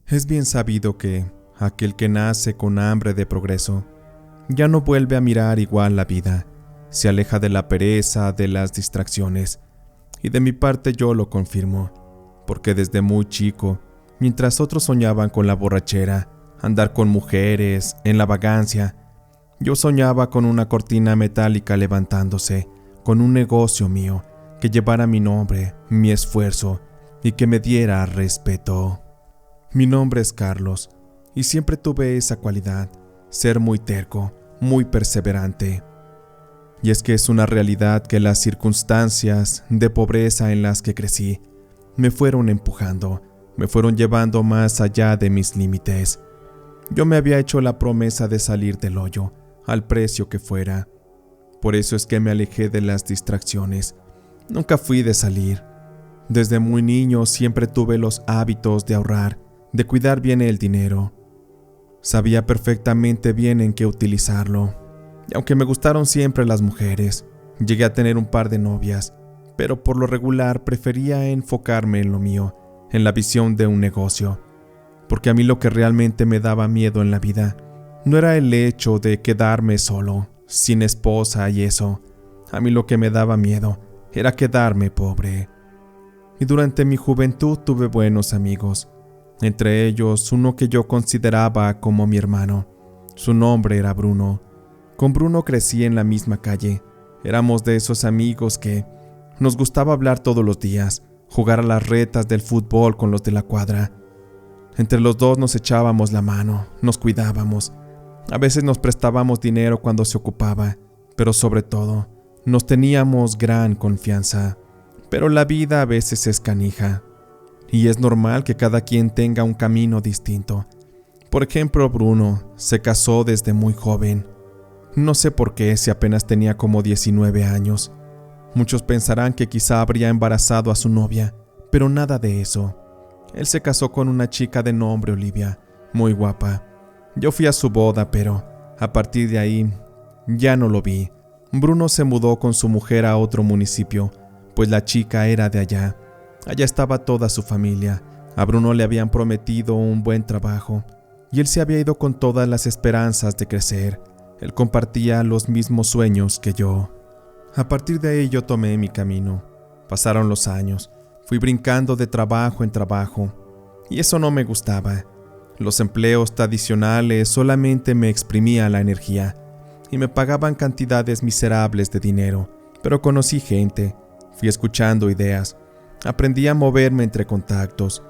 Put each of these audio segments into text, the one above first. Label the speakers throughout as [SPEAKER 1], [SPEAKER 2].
[SPEAKER 1] Es bien sabido que aquel que nace con hambre de progreso ya no vuelve a mirar igual la vida, se aleja de la pereza, de las distracciones. Y de mi parte yo lo confirmo, porque desde muy chico, mientras otros soñaban con la borrachera, andar con mujeres, en la vagancia, yo soñaba con una cortina metálica levantándose, con un negocio mío, que llevara mi nombre, mi esfuerzo, y que me diera respeto. Mi nombre es Carlos, y siempre tuve esa cualidad, ser muy terco, muy perseverante. Y es que es una realidad que las circunstancias de pobreza en las que crecí me fueron empujando, me fueron llevando más allá de mis límites. Yo me había hecho la promesa de salir del hoyo, al precio que fuera. Por eso es que me alejé de las distracciones. Nunca fui de salir. Desde muy niño siempre tuve los hábitos de ahorrar, de cuidar bien el dinero. Sabía perfectamente bien en qué utilizarlo. Y aunque me gustaron siempre las mujeres, llegué a tener un par de novias, pero por lo regular prefería enfocarme en lo mío, en la visión de un negocio. Porque a mí lo que realmente me daba miedo en la vida no era el hecho de quedarme solo, sin esposa y eso. A mí lo que me daba miedo era quedarme pobre. Y durante mi juventud tuve buenos amigos, entre ellos uno que yo consideraba como mi hermano. Su nombre era Bruno. Con Bruno crecí en la misma calle. Éramos de esos amigos que nos gustaba hablar todos los días, jugar a las retas del fútbol con los de la cuadra. Entre los dos nos echábamos la mano, nos cuidábamos. A veces nos prestábamos dinero cuando se ocupaba, pero sobre todo, nos teníamos gran confianza. Pero la vida a veces es canija, y es normal que cada quien tenga un camino distinto. Por ejemplo, Bruno se casó desde muy joven. No sé por qué, si apenas tenía como 19 años. Muchos pensarán que quizá habría embarazado a su novia, pero nada de eso. Él se casó con una chica de nombre Olivia, muy guapa. Yo fui a su boda, pero a partir de ahí ya no lo vi. Bruno se mudó con su mujer a otro municipio, pues la chica era de allá. Allá estaba toda su familia. A Bruno le habían prometido un buen trabajo, y él se había ido con todas las esperanzas de crecer. Él compartía los mismos sueños que yo. A partir de ahí yo tomé mi camino. Pasaron los años. Fui brincando de trabajo en trabajo, y eso no me gustaba. Los empleos tradicionales solamente me exprimían la energía, y me pagaban cantidades miserables de dinero. Pero conocí gente, fui escuchando ideas, aprendí a moverme entre contactos,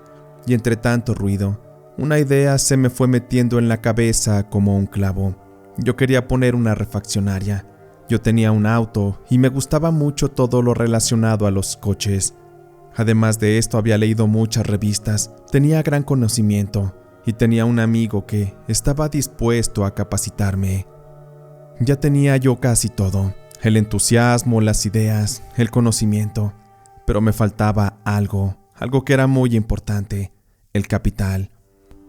[SPEAKER 1] y entre tanto ruido, una idea se me fue metiendo en la cabeza como un clavo. Yo quería poner una refaccionaria. Yo tenía un auto y me gustaba mucho todo lo relacionado a los coches. Además de esto, había leído muchas revistas, tenía gran conocimiento y tenía un amigo que estaba dispuesto a capacitarme. Ya tenía yo casi todo, el entusiasmo, las ideas, el conocimiento, pero me faltaba algo que era muy importante, el capital.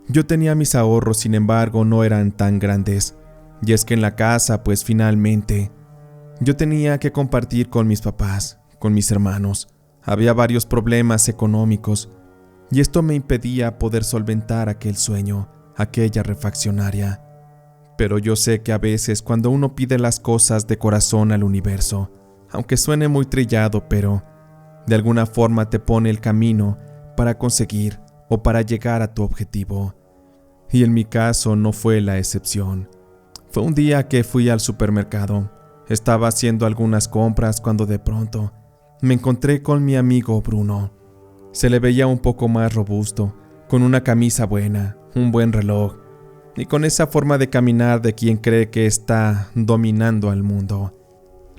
[SPEAKER 1] Yo tenía mis ahorros, sin embargo, no eran tan grandes. Y es que en la casa, pues finalmente, yo tenía que compartir con mis papás, con mis hermanos. Había varios problemas económicos, y esto me impedía poder solventar aquel sueño, aquella refaccionaria. Pero yo sé que a veces cuando uno pide las cosas de corazón al universo, aunque suene muy trillado, pero de alguna forma te pone el camino para conseguir o para llegar a tu objetivo. Y en mi caso no fue la excepción. Fue un día que fui al supermercado. Estaba haciendo algunas compras cuando de pronto me encontré con mi amigo Bruno. Se le veía un poco más robusto, con una camisa buena, un buen reloj, y con esa forma de caminar de quien cree que está dominando al mundo.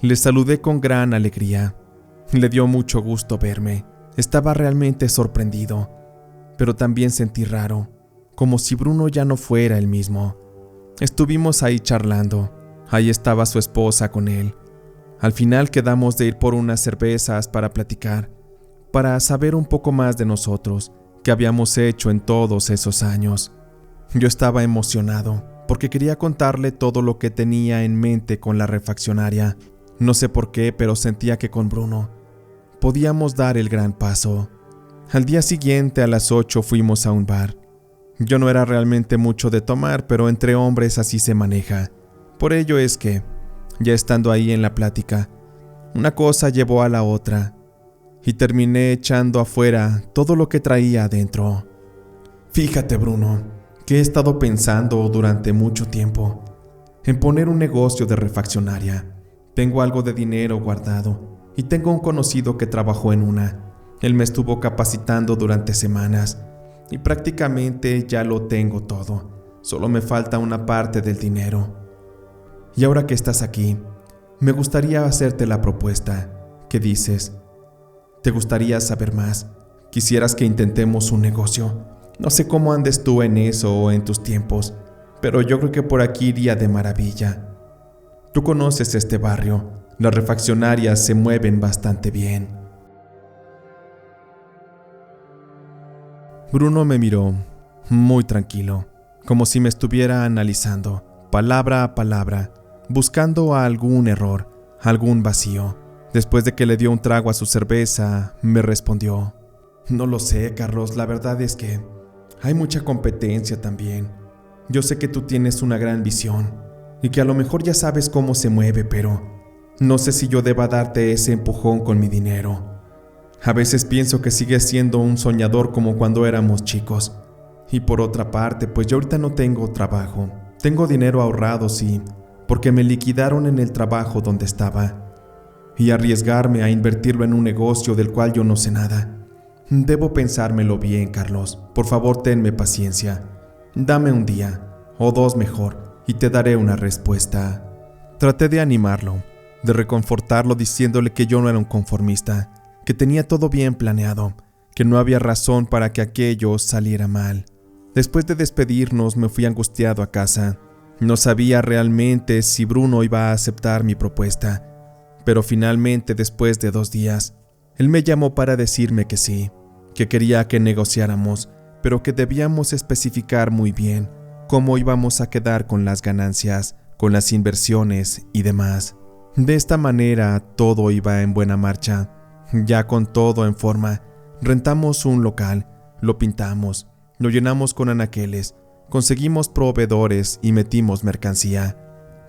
[SPEAKER 1] Le saludé con gran alegría. Le dio mucho gusto verme. Estaba realmente sorprendido, pero también sentí raro, como si Bruno ya no fuera el mismo. Estuvimos ahí charlando. Ahí estaba su esposa con él. Al final quedamos de ir por unas cervezas para platicar, para saber un poco más de nosotros, qué habíamos hecho en todos esos años. Yo estaba emocionado, porque quería contarle todo lo que tenía en mente con la refaccionaria. No sé por qué, pero sentía que con Bruno podíamos dar el gran paso. Al día siguiente a las 8 fuimos a un bar. Yo no era realmente mucho de tomar, pero entre hombres así se maneja. Por ello es que, ya estando ahí en la plática, una cosa llevó a la otra y terminé echando afuera todo lo que traía adentro. Fíjate, Bruno, que he estado pensando durante mucho tiempo en poner un negocio de refaccionaria. Tengo algo de dinero guardado y tengo un conocido que trabajó en una. Él me estuvo capacitando durante semanas y prácticamente ya lo tengo todo. Solo me falta una parte del dinero. Y ahora que estás aquí, me gustaría hacerte la propuesta. ¿Qué dices? ¿Te gustaría saber más? ¿Quisieras que intentemos un negocio? No sé cómo andes tú en eso o en tus tiempos, pero yo creo que por aquí iría de maravilla. Tú conoces este barrio, las refaccionarias se mueven bastante bien. Bruno me miró, muy tranquilo, como si me estuviera analizando, palabra a palabra, buscando algún error, algún vacío. Después de que le dio un trago a su cerveza, me respondió: no lo sé, Carlos, la verdad es que hay mucha competencia también. Yo sé que tú tienes una gran visión y que a lo mejor ya sabes cómo se mueve, pero no sé si yo deba darte ese empujón con mi dinero. A veces pienso que sigues siendo un soñador como cuando éramos chicos. Y por otra parte, pues yo ahorita no tengo trabajo. Tengo dinero ahorrado, sí, porque me liquidaron en el trabajo donde estaba. Y arriesgarme a invertirlo en un negocio del cual yo no sé nada. Debo pensármelo bien, Carlos. Por favor, tenme paciencia. Dame un día, o dos mejor, y te daré una respuesta. Traté de animarlo, de reconfortarlo diciéndole que yo no era un conformista, que tenía todo bien planeado, que no había razón para que aquello saliera mal. Después de despedirnos me fui angustiado a casa. No sabía realmente si Bruno iba a aceptar mi propuesta, pero finalmente, después de 2 días, él me llamó para decirme que sí, que quería que negociáramos, pero que debíamos especificar muy bien cómo íbamos a quedar con las ganancias, con las inversiones y demás. De esta manera todo iba en buena marcha. Ya con todo en forma, rentamos un local, lo pintamos, lo llenamos con anaqueles, conseguimos proveedores y metimos mercancía.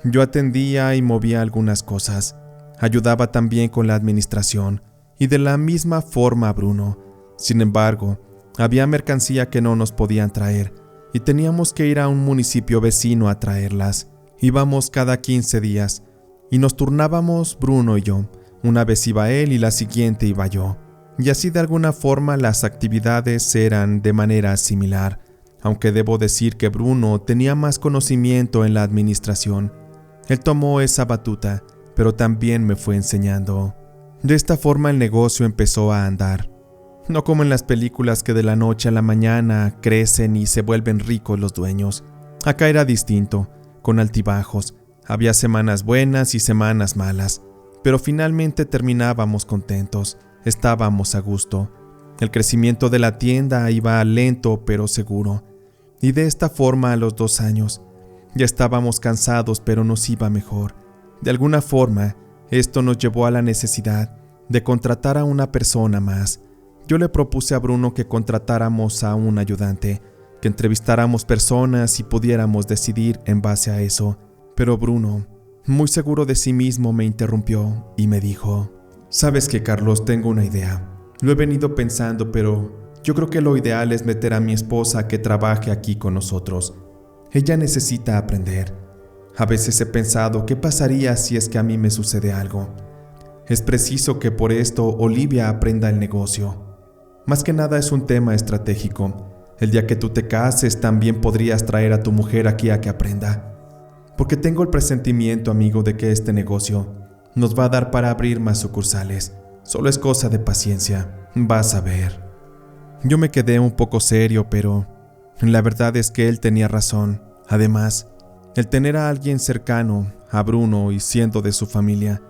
[SPEAKER 1] Yo atendía y movía algunas cosas, ayudaba también con la administración y de la misma forma Bruno. Sin embargo, había mercancía que no nos podían traer y teníamos que ir a un municipio vecino a traerlas. Íbamos cada 15 días y nos turnábamos Bruno y yo. Una vez iba él y la siguiente iba yo. Y así de alguna forma las actividades eran de manera similar, aunque debo decir que Bruno tenía más conocimiento en la administración. Él tomó esa batuta, pero también me fue enseñando. De esta forma el negocio empezó a andar. No como en las películas que de la noche a la mañana crecen y se vuelven ricos los dueños. Acá era distinto, con altibajos. Había semanas buenas y semanas malas. Pero finalmente terminábamos contentos, estábamos a gusto. El crecimiento de la tienda iba lento pero seguro. Y de esta forma a los 2 años, ya estábamos cansados pero nos iba mejor. De alguna forma, esto nos llevó a la necesidad de contratar a una persona más. Yo le propuse a Bruno que contratáramos a un ayudante, que entrevistáramos personas y pudiéramos decidir en base a eso. Pero Bruno, muy seguro de sí mismo, me interrumpió y me dijo: «¿Sabes qué, Carlos? Tengo una idea. Lo he venido pensando, pero yo creo que lo ideal es meter a mi esposa a que trabaje aquí con nosotros. Ella necesita aprender. A veces he pensado qué pasaría si es que a mí me sucede algo. Es preciso que por esto Olivia aprenda el negocio. Más que nada es un tema estratégico. El día que tú te cases también podrías traer a tu mujer aquí a que aprenda. Porque tengo el presentimiento, amigo, de que este negocio nos va a dar para abrir más sucursales. Solo es cosa de paciencia. Vas a ver». Yo me quedé un poco serio, pero la verdad es que él tenía razón. Además, el tener a alguien cercano a Bruno y siendo de su familia,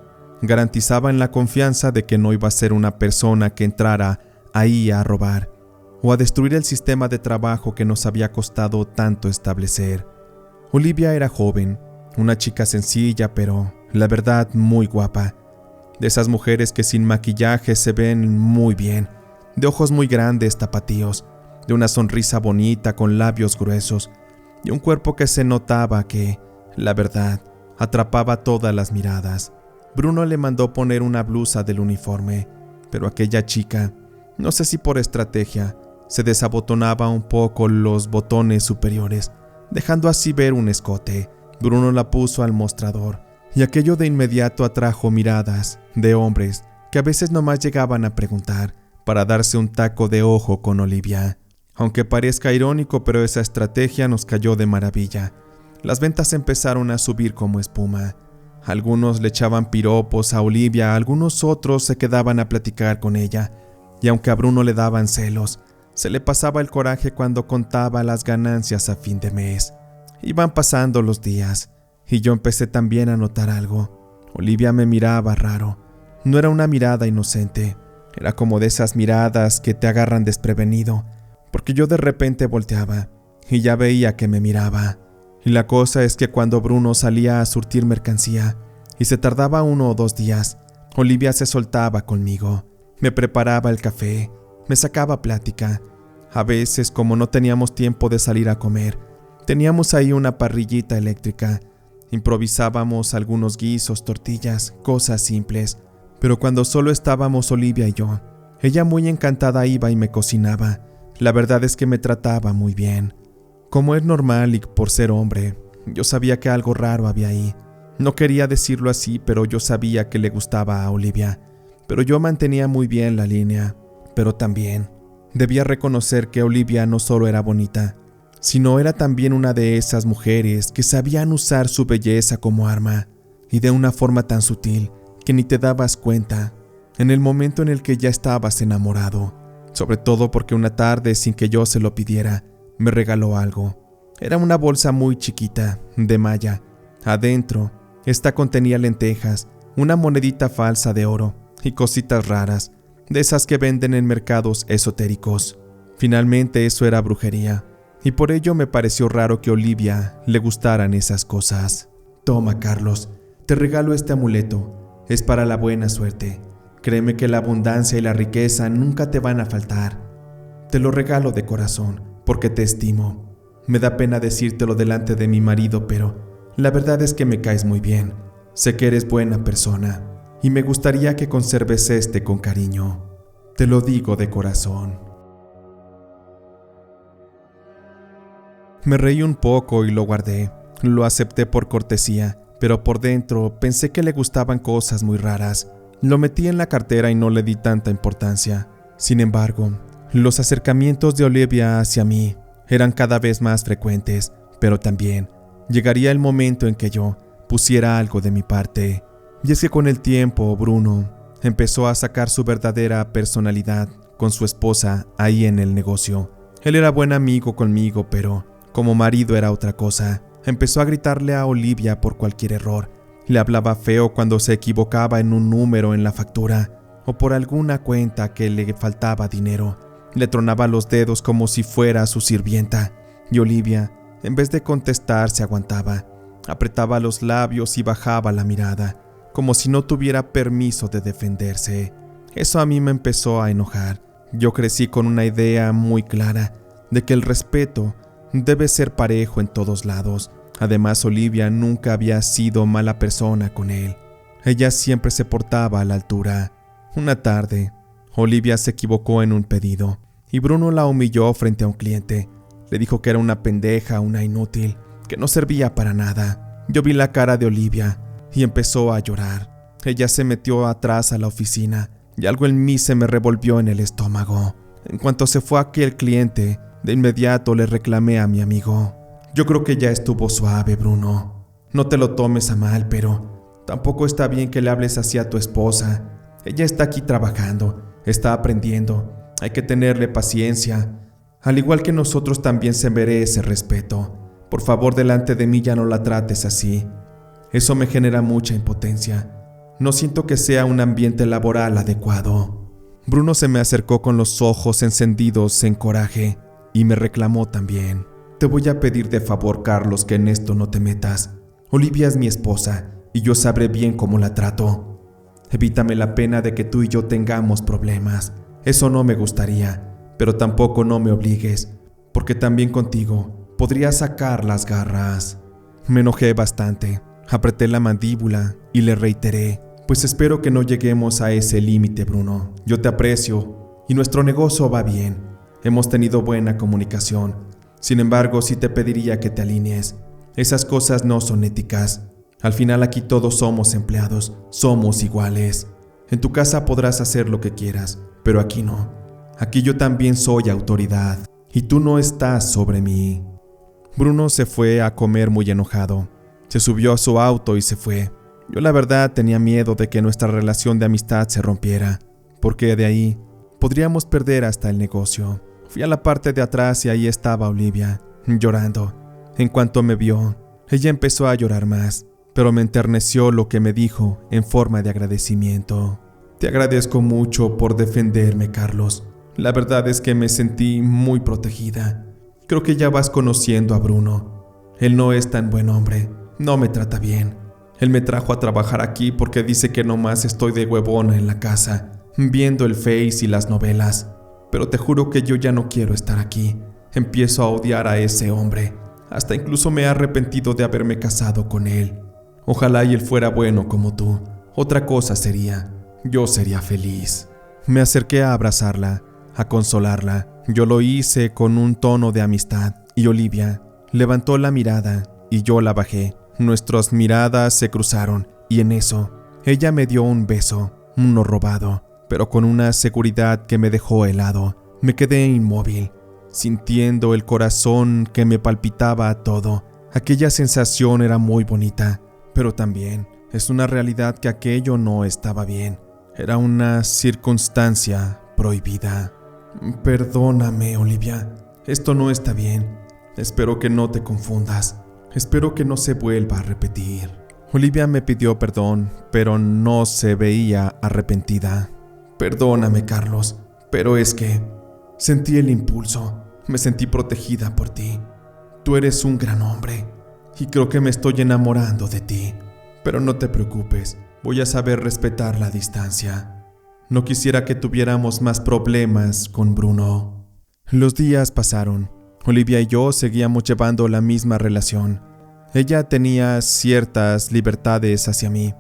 [SPEAKER 1] garantizaba en la confianza de que no iba a ser una persona que entrara ahí a robar o a destruir el sistema de trabajo que nos había costado tanto establecer. Olivia era joven, una chica sencilla, pero la verdad muy guapa. De esas mujeres que sin maquillaje se ven muy bien, de ojos muy grandes, tapatíos, de una sonrisa bonita con labios gruesos y un cuerpo que se notaba que, la verdad, atrapaba todas las miradas. Bruno le mandó poner una blusa del uniforme, pero aquella chica, no sé si por estrategia, se desabotonaba un poco los botones superiores, dejando así ver un escote. Bruno la puso al mostrador, y aquello de inmediato atrajo miradas de hombres que a veces nomás llegaban a preguntar para darse un taco de ojo con Olivia. Aunque parezca irónico, pero esa estrategia nos cayó de maravilla. Las ventas empezaron a subir como espuma. Algunos le echaban piropos a Olivia, algunos otros se quedaban a platicar con ella, y aunque a Bruno le daban celos, se le pasaba el coraje cuando contaba las ganancias a fin de mes. Iban pasando los días, y yo empecé también a notar algo. Olivia me miraba raro. No era una mirada inocente, era como de esas miradas que te agarran desprevenido, porque yo de repente volteaba, y ya veía que me miraba. Y la cosa es que cuando Bruno salía a surtir mercancía, y se tardaba 1 o 2 días, Olivia se soltaba conmigo. Me preparaba el café, me sacaba plática. A veces, como no teníamos tiempo de salir a comer, teníamos ahí una parrillita eléctrica. Improvisábamos algunos guisos, tortillas, cosas simples. Pero cuando solo estábamos Olivia y yo, ella muy encantada iba y me cocinaba. La verdad es que me trataba muy bien. Como es normal y por ser hombre, yo sabía que algo raro había ahí. No quería decirlo así, pero yo sabía que le gustaba a Olivia. Pero yo mantenía muy bien la línea. Pero también debía reconocer que Olivia no solo era bonita, sino era también una de esas mujeres que sabían usar su belleza como arma, y de una forma tan sutil que ni te dabas cuenta en el momento en el que ya estabas enamorado. Sobre todo porque una tarde, sin que yo se lo pidiera, me regaló algo. Era una bolsa muy chiquita, de malla. Adentro, esta contenía lentejas, una monedita falsa de oro y cositas raras, de esas que venden en mercados esotéricos. Finalmente eso era brujería, y por ello me pareció raro que a Olivia le gustaran esas cosas. Toma, Carlos, te regalo este amuleto. Es para la buena suerte. Créeme que la abundancia y la riqueza nunca te van a faltar. Te lo regalo de corazón, porque te estimo. Me da pena decírtelo delante de mi marido, pero la verdad es que me caes muy bien. Sé que eres buena persona, y me gustaría que conserves este con cariño. Te lo digo de corazón. Me reí un poco y lo guardé. Lo acepté por cortesía, pero por dentro pensé que le gustaban cosas muy raras. Lo metí en la cartera y no le di tanta importancia. Sin embargo, los acercamientos de Olivia hacia mí eran cada vez más frecuentes, pero también llegaría el momento en que yo pusiera algo de mi parte. Y es que con el tiempo, Bruno empezó a sacar su verdadera personalidad con su esposa ahí en el negocio. Él era buen amigo conmigo, pero como marido era otra cosa. Empezó a gritarle a Olivia por cualquier error. Le hablaba feo cuando se equivocaba en un número en la factura o por alguna cuenta que le faltaba dinero. Le tronaba los dedos como si fuera su sirvienta. Y Olivia, en vez de contestar, se aguantaba. Apretaba los labios y bajaba la mirada, como si no tuviera permiso de defenderse. Eso a mí me empezó a enojar. Yo crecí con una idea muy clara de que el respeto debe ser parejo en todos lados. Además, Olivia nunca había sido mala persona con él. Ella siempre se portaba a la altura. Una tarde, Olivia se equivocó en un pedido y Bruno la humilló frente a un cliente. Le dijo que era una pendeja, una inútil, que no servía para nada. Yo vi la cara de Olivia y empezó a llorar. Ella se metió atrás a la oficina y algo en mí se me revolvió en el estómago. En cuanto se fue aquel cliente, de inmediato le reclamé a mi amigo. Yo creo que ya estuvo suave, Bruno. No te lo tomes a mal, pero tampoco está bien que le hables así a tu esposa. Ella está aquí trabajando, está aprendiendo. Hay que tenerle paciencia. Al igual que nosotros también se merece respeto. Por favor, delante de mí ya no la trates así. Eso me genera mucha impotencia. No siento que sea un ambiente laboral adecuado. Bruno se me acercó con los ojos encendidos en coraje y me reclamó también. Te voy a pedir de favor, Carlos, que en esto no te metas. Olivia es mi esposa y yo sabré bien cómo la trato. Evítame la pena de que tú y yo tengamos problemas. Eso no me gustaría. pero tampoco no me obligues, porque también contigo podría sacar las garras. Me enojé bastante, apreté la mandíbula y le reiteré: pues espero que no lleguemos a ese límite, Bruno. Yo te aprecio y nuestro negocio va bien. Hemos tenido buena comunicación. Sin embargo, sí te pediría que te alinees. Esas cosas no son éticas. Al final aquí todos somos empleados, somos iguales. En tu casa podrás hacer lo que quieras, pero aquí no. Aquí yo también soy autoridad y tú no estás sobre mí. Bruno se fue a comer muy enojado. Se subió a su auto y se fue. Yo la verdad tenía miedo de que nuestra relación de amistad se rompiera, porque de ahí podríamos perder hasta el negocio. Fui a la parte de atrás y ahí estaba Olivia, llorando. En cuanto me vio, ella empezó a llorar más, pero me enterneció lo que me dijo en forma de agradecimiento. Te agradezco mucho por defenderme, Carlos. La verdad es que me sentí muy protegida. Creo que ya vas conociendo a Bruno. Él no es tan buen hombre, no me trata bien. Él me trajo a trabajar aquí porque dice que nomás estoy de huevona en la casa, viendo el Face y las novelas. Pero te juro que yo ya no quiero estar aquí. Empiezo a odiar a ese hombre. Hasta incluso me he arrepentido de haberme casado con él. Ojalá y él fuera bueno como tú. Otra cosa sería. Yo sería feliz. Me acerqué a abrazarla, a consolarla. Yo lo hice con un tono de amistad y Olivia levantó la mirada y yo la bajé. Nuestras miradas se cruzaron y en eso ella me dio un beso, uno robado, pero con una seguridad que me dejó helado. Me quedé inmóvil, sintiendo el corazón que me palpitaba a todo. Aquella sensación era muy bonita, pero también es una realidad que aquello no estaba bien. Era una circunstancia prohibida. Perdóname, Olivia. Esto no está bien. Espero que no te confundas. Espero que no se vuelva a repetir. Olivia me pidió perdón, pero no se veía arrepentida. Perdóname, Carlos, pero es que sentí el impulso. Me sentí protegida por ti. Tú eres un gran hombre y creo que me estoy enamorando de ti. Pero no te preocupes, voy a saber respetar la distancia. No quisiera que tuviéramos más problemas con Bruno. Los días pasaron. Olivia y yo seguíamos llevando la misma relación. Ella tenía ciertas libertades hacia mí.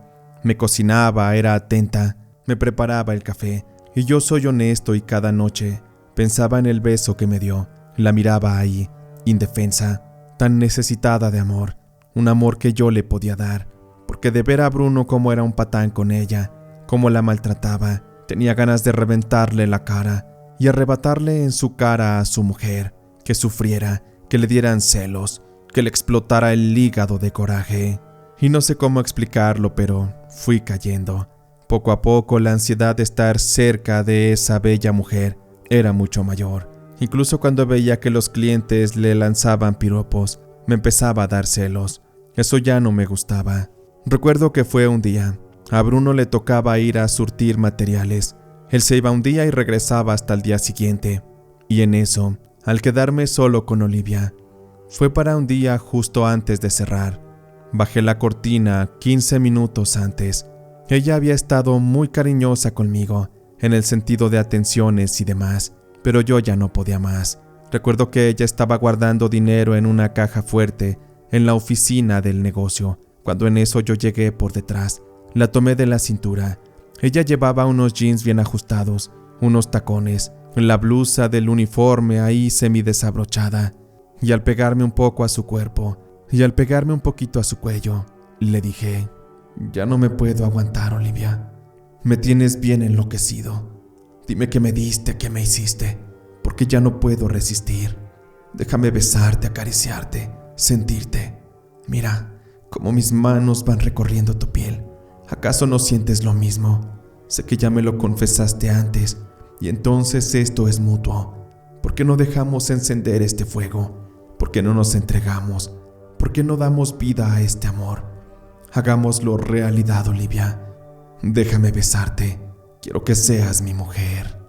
[SPEAKER 1] Me cocinaba, era atenta, me preparaba el café. Y yo soy honesto y cada noche pensaba en el beso que me dio. La miraba ahí, indefensa, tan necesitada de amor. Un amor que yo le podía dar. Porque de ver a Bruno como era un patán con ella, cómo la maltrataba, tenía ganas de reventarle la cara y arrebatarle en su cara a su mujer. Que sufriera, que le dieran celos, que le explotara el hígado de coraje. Y no sé cómo explicarlo, pero fui cayendo. Poco a poco la ansiedad de estar cerca de esa bella mujer era mucho mayor. Incluso cuando veía que los clientes le lanzaban piropos, me empezaba a dar celos. Eso ya no me gustaba. Recuerdo que fue un día. A Bruno le tocaba ir a surtir materiales. Él se iba un día y regresaba hasta el día siguiente. Y en eso, al quedarme solo con Olivia, fue para un día justo antes de cerrar. Bajé la cortina 15 minutos antes. Ella había estado muy cariñosa conmigo, en el sentido de atenciones y demás, pero yo ya no podía más. Recuerdo que ella estaba guardando dinero en una caja fuerte en la oficina del negocio, cuando en eso yo llegué por detrás. La tomé de la cintura. Ella llevaba unos jeans bien ajustados, unos tacones, la blusa del uniforme ahí semidesabrochada, y al pegarme un poco a su cuerpo, y al pegarme un poquito a su cuello, le dije: ya no me puedo aguantar, Olivia. Me tienes bien enloquecido. Dime qué me diste, qué me hiciste, porque ya no puedo resistir. Déjame besarte, acariciarte, sentirte. Mira cómo mis manos van recorriendo tu piel. ¿Acaso no sientes lo mismo? Sé que ya me lo confesaste antes, y entonces esto es mutuo. ¿Por qué no dejamos encender este fuego? ¿Por qué no nos entregamos? ¿Por qué no damos vida a este amor? Hagámoslo realidad, Olivia. Déjame besarte. Quiero que seas mi mujer.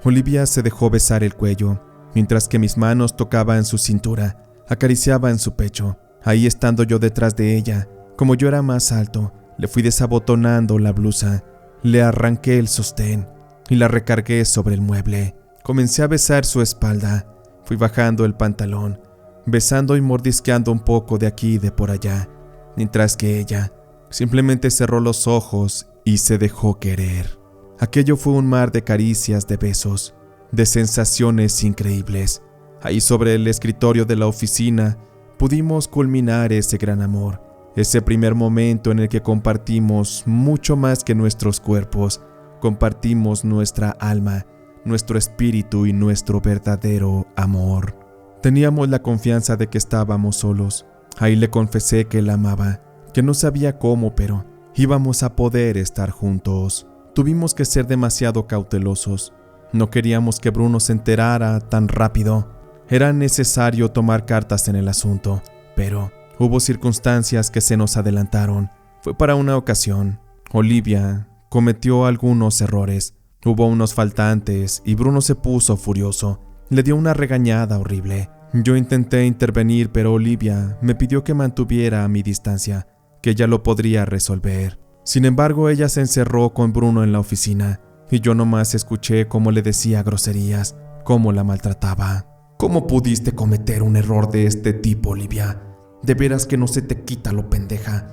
[SPEAKER 1] Olivia se dejó besar el cuello, mientras que mis manos tocaban su cintura, acariciaba en su pecho. Ahí estando yo detrás de ella, como yo era más alto, le fui desabotonando la blusa, le arranqué el sostén, y la recargué sobre el mueble. Comencé a besar su espalda. Fui bajando el pantalón, besando y mordisqueando un poco de aquí y de por allá, mientras que ella simplemente cerró los ojos y se dejó querer. Aquello fue un mar de caricias, de besos, de sensaciones increíbles. Ahí sobre el escritorio de la oficina pudimos culminar ese gran amor, ese primer momento en el que compartimos mucho más que nuestros cuerpos, compartimos nuestra alma, nuestro espíritu y nuestro verdadero amor. Teníamos la confianza de que estábamos solos. Ahí le confesé que la amaba, que no sabía cómo, pero íbamos a poder estar juntos. Tuvimos que ser demasiado cautelosos. No queríamos que Bruno se enterara tan rápido. Era necesario tomar cartas en el asunto, pero hubo circunstancias que se nos adelantaron. Fue para una ocasión. Olivia cometió algunos errores. Hubo unos faltantes y Bruno se puso furioso. Le dio una regañada horrible. Yo intenté intervenir, pero Olivia me pidió que mantuviera a mi distancia, que ella lo podría resolver. Sin embargo, ella se encerró con Bruno en la oficina y yo nomás escuché cómo le decía groserías, cómo la maltrataba. ¿Cómo pudiste cometer un error de este tipo, Olivia? De veras que no se te quita lo pendeja.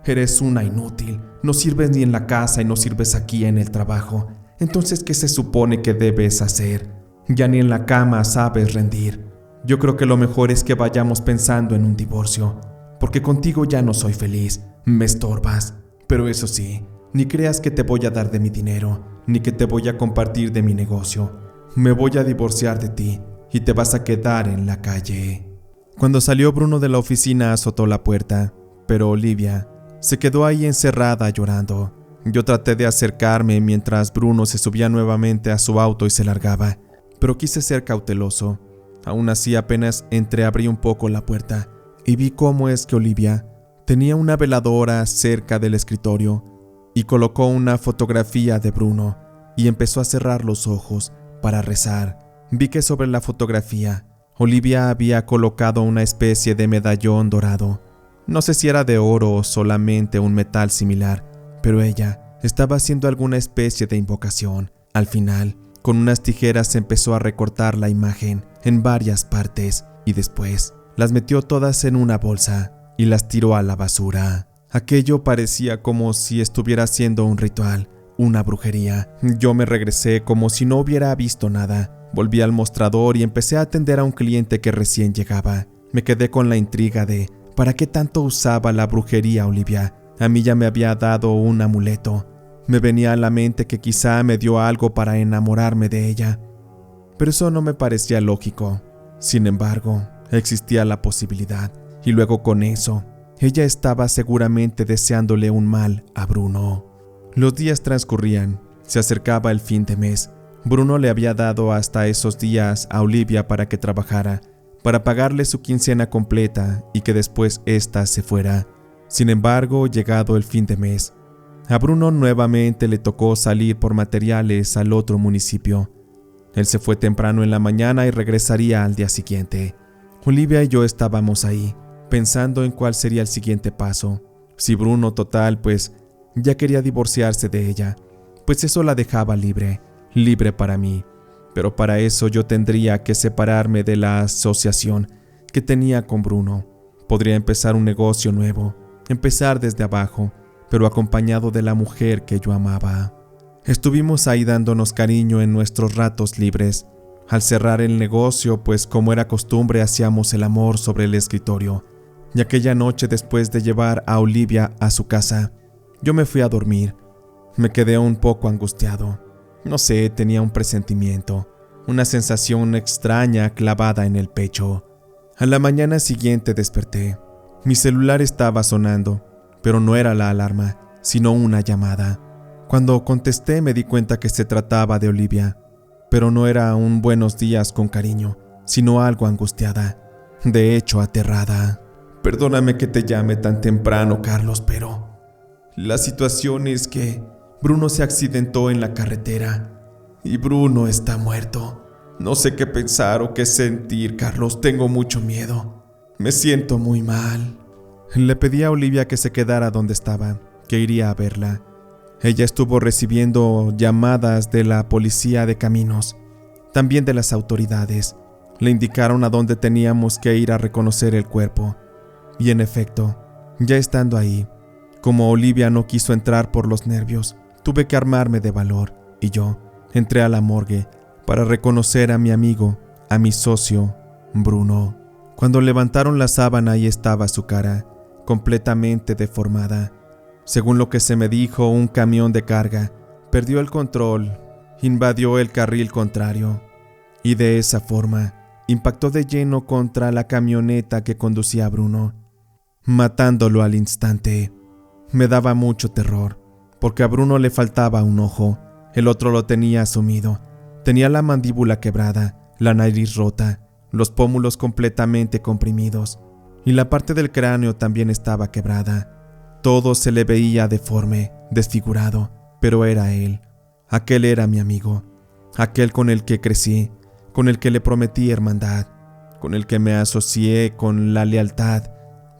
[SPEAKER 1] Eres una inútil, no sirves ni en la casa y no sirves aquí en el trabajo. Entonces, ¿qué se supone que debes hacer? Ya ni en la cama sabes rendir. Yo creo que lo mejor es que vayamos pensando en un divorcio, porque contigo ya no soy feliz, me estorbas. Pero eso sí, ni creas que te voy a dar de mi dinero, ni que te voy a compartir de mi negocio. Me voy a divorciar de ti y te vas a quedar en la calle. Cuando salió Bruno de la oficina azotó la puerta, pero Olivia se quedó ahí encerrada llorando. Yo traté de acercarme mientras Bruno se subía nuevamente a su auto y se largaba, pero quise ser cauteloso. Aún así apenas entreabrí un poco la puerta y vi cómo es que Olivia tenía una veladora cerca del escritorio y colocó una fotografía de Bruno y empezó a cerrar los ojos para rezar. Vi que sobre la fotografía Olivia había colocado una especie de medallón dorado. No sé si era de oro o solamente un metal similar, pero ella estaba haciendo alguna especie de invocación. Al final, con unas tijeras empezó a recortar la imagen en varias partes y después las metió todas en una bolsa y las tiró a la basura. Aquello parecía como si estuviera haciendo un ritual, una brujería. Yo me regresé como si no hubiera visto nada. Volví al mostrador y empecé a atender a un cliente que recién llegaba. Me quedé con la intriga de ¿para qué tanto usaba la brujería Olivia? A mí ya me había dado un amuleto. Me venía a la mente que quizá me dio algo para enamorarme de ella, pero eso no me parecía lógico. Sin embargo, existía la posibilidad, y luego con eso, ella estaba seguramente deseándole un mal a Bruno. Los días transcurrían, se acercaba el fin de mes. Bruno le había dado hasta esos días a Olivia para que trabajara, para pagarle su quincena completa y que después ésta se fuera. Sin embargo, llegado el fin de mes, a Bruno nuevamente le tocó salir por materiales al otro municipio. Él se fue temprano en la mañana y regresaría al día siguiente. Olivia y yo estábamos ahí, pensando en cuál sería el siguiente paso. Si Bruno total, pues, ya quería divorciarse de ella, pues eso la dejaba libre para mí. Pero para eso yo tendría que separarme de la asociación que tenía con Bruno. Podría empezar un negocio nuevo, empezar desde abajo, pero acompañado de la mujer que yo amaba. Estuvimos ahí dándonos cariño en nuestros ratos libres. Al cerrar el negocio, pues como era costumbre, hacíamos el amor sobre el escritorio. Y aquella noche, después de llevar a Olivia a su casa, yo me fui a dormir. Me quedé un poco angustiado. No sé, tenía un presentimiento, una sensación extraña clavada en el pecho. A la mañana siguiente desperté. Mi celular estaba sonando, pero no era la alarma, sino una llamada. Cuando contesté me di cuenta que se trataba de Olivia, pero no era un buenos días con cariño, sino algo angustiada, de hecho aterrada. Perdóname que te llame tan temprano, Carlos, pero la situación es que Bruno se accidentó en la carretera y Bruno está muerto. No sé qué pensar o qué sentir, Carlos, tengo mucho miedo. Me siento muy mal. Le pedí a Olivia que se quedara donde estaba, que iría a verla. Ella estuvo recibiendo llamadas de la policía de caminos, también de las autoridades. Le indicaron a dónde teníamos que ir a reconocer el cuerpo. Y en efecto, ya estando ahí, como Olivia no quiso entrar por los nervios, tuve que armarme de valor y yo entré a la morgue para reconocer a mi amigo, a mi socio, Bruno. Cuando levantaron la sábana, ahí estaba su cara, completamente deformada. Según lo que se me dijo, un camión de carga perdió el control, invadió el carril contrario y de esa forma impactó de lleno contra la camioneta que conducía a Bruno, matándolo al instante. Me daba mucho terror, porque a Bruno le faltaba un ojo, el otro lo tenía sumido, tenía la mandíbula quebrada, la nariz rota, los pómulos completamente comprimidos, y la parte del cráneo también estaba quebrada. Todo se le veía deforme, desfigurado, pero era él. Aquel era mi amigo, aquel con el que crecí, con el que le prometí hermandad, con el que me asocié con la lealtad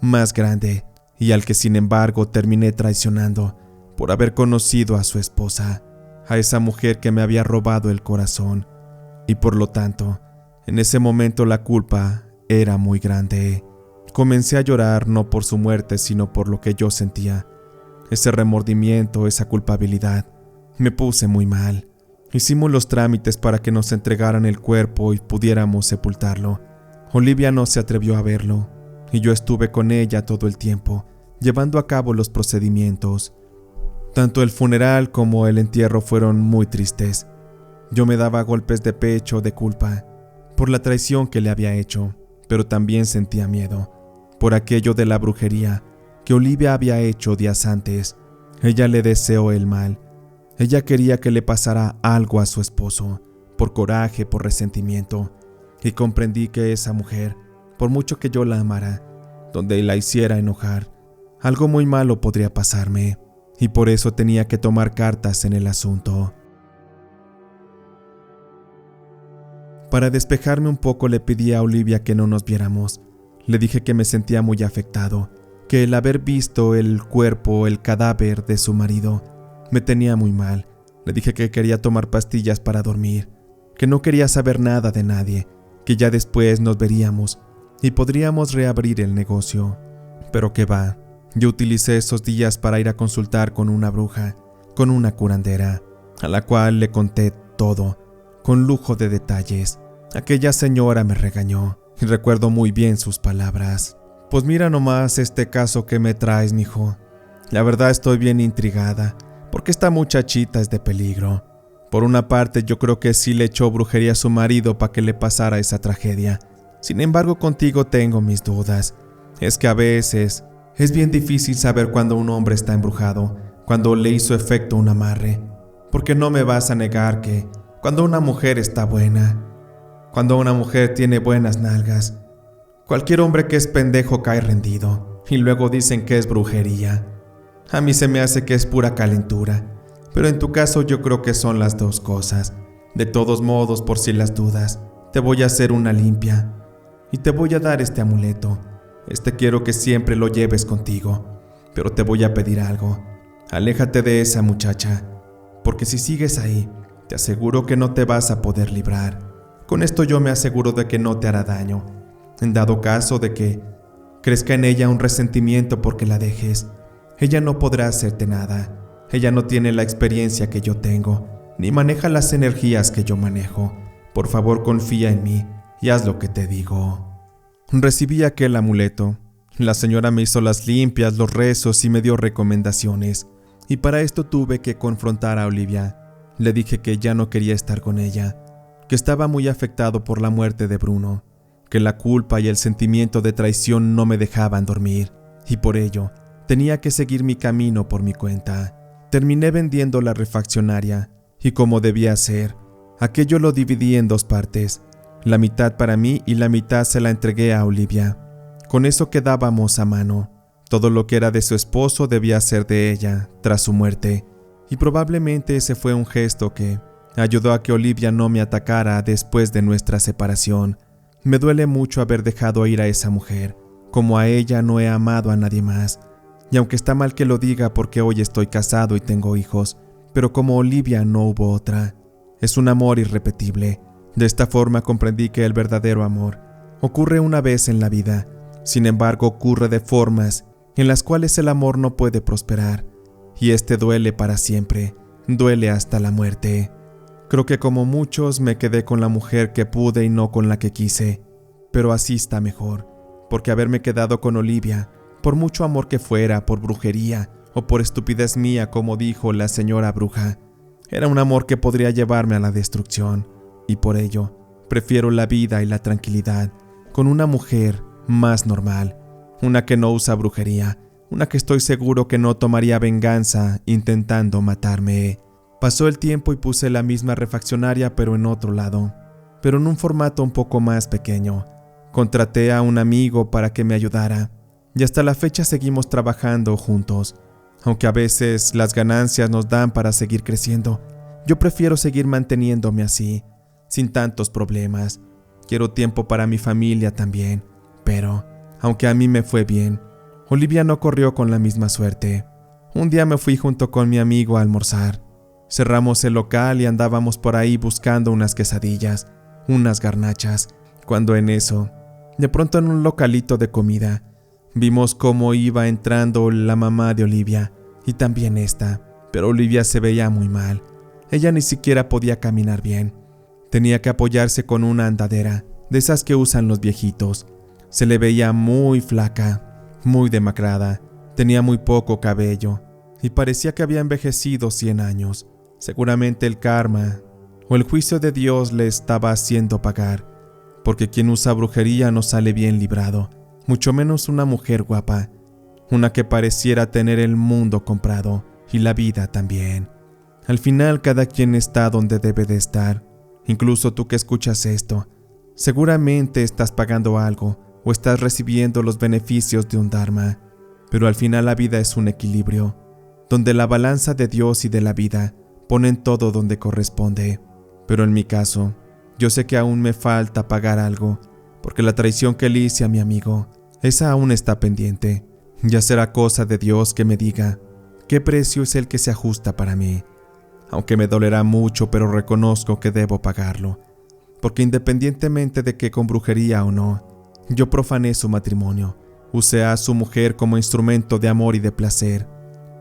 [SPEAKER 1] más grande y al que sin embargo terminé traicionando por haber conocido a su esposa, a esa mujer que me había robado el corazón. Y por lo tanto, en ese momento la culpa era muy grande. Comencé a llorar no por su muerte, sino por lo que yo sentía. Ese remordimiento, esa culpabilidad. Me puse muy mal. Hicimos los trámites para que nos entregaran el cuerpo y pudiéramos sepultarlo. Olivia no se atrevió a verlo, y yo estuve con ella todo el tiempo, llevando a cabo los procedimientos. Tanto el funeral como el entierro fueron muy tristes. Yo me daba golpes de pecho de culpa por la traición que le había hecho, pero también sentía miedo por aquello de la brujería que Olivia había hecho días antes. Ella le deseó el mal. Ella quería que le pasara algo a su esposo, por coraje, por resentimiento, y comprendí que esa mujer, por mucho que yo la amara, donde la hiciera enojar, algo muy malo podría pasarme, y por eso tenía que tomar cartas en el asunto. Para despejarme un poco le pedí a Olivia que no nos viéramos. Le dije que me sentía muy afectado, que el haber visto el cuerpo, el cadáver de su marido, me tenía muy mal. Le dije que quería tomar pastillas para dormir, que no quería saber nada de nadie, que ya después nos veríamos y podríamos reabrir el negocio. Pero qué va, yo utilicé esos días para ir a consultar con una bruja, con una curandera, a la cual le conté todo, con lujo de detalles. Aquella señora me regañó, y recuerdo muy bien sus palabras. Pues mira nomás este caso que me traes, mijo. La verdad estoy bien intrigada, porque esta muchachita es de peligro. Por una parte, yo creo que sí le echó brujería a su marido para que le pasara esa tragedia. Sin embargo, contigo tengo mis dudas. Es que a veces es bien difícil saber cuando un hombre está embrujado, cuando le hizo efecto un amarre. Porque no me vas a negar que cuando una mujer está buena, cuando una mujer tiene buenas nalgas, cualquier hombre que es pendejo cae rendido, y luego dicen que es brujería. A mí se me hace que es pura calentura, pero en tu caso yo creo que son las dos cosas. De todos modos, por si las dudas, te voy a hacer una limpia y te voy a dar este amuleto. Quiero que siempre lo lleves contigo, pero te voy a pedir algo. Aléjate de esa muchacha, porque si sigues ahí, te aseguro que no te vas a poder librar. Con esto yo me aseguro de que no te hará daño. En dado caso de que crezca en ella un resentimiento porque la dejes, ella no podrá hacerte nada. Ella no tiene la experiencia que yo tengo, ni maneja las energías que yo manejo. Por favor, confía en mí y haz lo que te digo. Recibí aquel amuleto. La señora me hizo las limpias, los rezos y me dio recomendaciones. Y para esto tuve que confrontar a Olivia. Le dije que ya no quería estar con ella, que estaba muy afectado por la muerte de Bruno, que la culpa y el sentimiento de traición no me dejaban dormir, y por ello tenía que seguir mi camino por mi cuenta. Terminé vendiendo la refaccionaria, y como debía ser, aquello lo dividí en dos partes, la mitad para mí y la mitad se la entregué a Olivia. Con eso quedábamos a mano. Todo lo que era de su esposo debía ser de ella, tras su muerte, y probablemente ese fue un gesto que ayudó a que Olivia no me atacara después de nuestra separación. Me duele mucho haber dejado ir a esa mujer. Como a ella no he amado a nadie más. Y aunque está mal que lo diga porque hoy estoy casado y tengo hijos, pero como Olivia no hubo otra. Es un amor irrepetible. De esta forma comprendí que el verdadero amor ocurre una vez en la vida. Sin embargo, ocurre de formas en las cuales el amor no puede prosperar. Y este duele para siempre, duele hasta la muerte. Creo que como muchos me quedé con la mujer que pude y no con la que quise. Pero así está mejor, porque haberme quedado con Olivia, por mucho amor que fuera, por brujería o por estupidez mía, como dijo la señora bruja, era un amor que podría llevarme a la destrucción. Y por ello, prefiero la vida y la tranquilidad con una mujer más normal, una que no usa brujería, una que estoy seguro que no tomaría venganza intentando matarme. Pasó el tiempo y puse la misma refaccionaria pero en otro lado, pero en un formato un poco más pequeño. Contraté a un amigo para que me ayudara y hasta la fecha seguimos trabajando juntos. Aunque a veces las ganancias nos dan para seguir creciendo, yo prefiero seguir manteniéndome así, sin tantos problemas. Quiero tiempo para mi familia también, pero, aunque a mí me fue bien, Olivia no corrió con la misma suerte. Un día me fui junto con mi amigo a almorzar. Cerramos el local y andábamos por ahí buscando unas quesadillas, unas garnachas, cuando en eso, de pronto en un localito de comida, vimos cómo iba entrando la mamá de Olivia, y también esta, pero Olivia se veía muy mal. Ella ni siquiera podía caminar bien. Tenía que apoyarse con una andadera, de esas que usan los viejitos. Se le veía muy flaca, muy demacrada, tenía muy poco cabello, y parecía que había envejecido 100 años. Seguramente el karma o el juicio de Dios le estaba haciendo pagar, porque quien usa brujería no sale bien librado, mucho menos una mujer guapa, una que pareciera tener el mundo comprado y la vida también. Al final cada quien está donde debe de estar. Incluso tú que escuchas esto, seguramente estás pagando algo o estás recibiendo los beneficios de un dharma, pero al final la vida es un equilibrio, donde la balanza de Dios y de la vida ponen todo donde corresponde. Pero en mi caso, yo sé que aún me falta pagar algo, porque la traición que le hice a mi amigo, esa aún está pendiente. Ya será cosa de Dios que me diga qué precio es el que se ajusta para mí. Aunque me dolerá mucho, pero reconozco que debo pagarlo, porque independientemente de que con brujería o no, yo profané su matrimonio, usé a su mujer como instrumento de amor y de placer,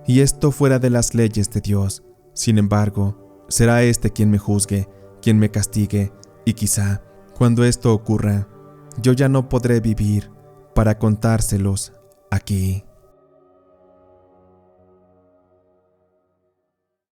[SPEAKER 1] y esto fuera de las leyes de Dios. Sin embargo, será este quien me juzgue, quien me castigue, y quizá, cuando esto ocurra, yo ya no podré vivir para contárselos aquí.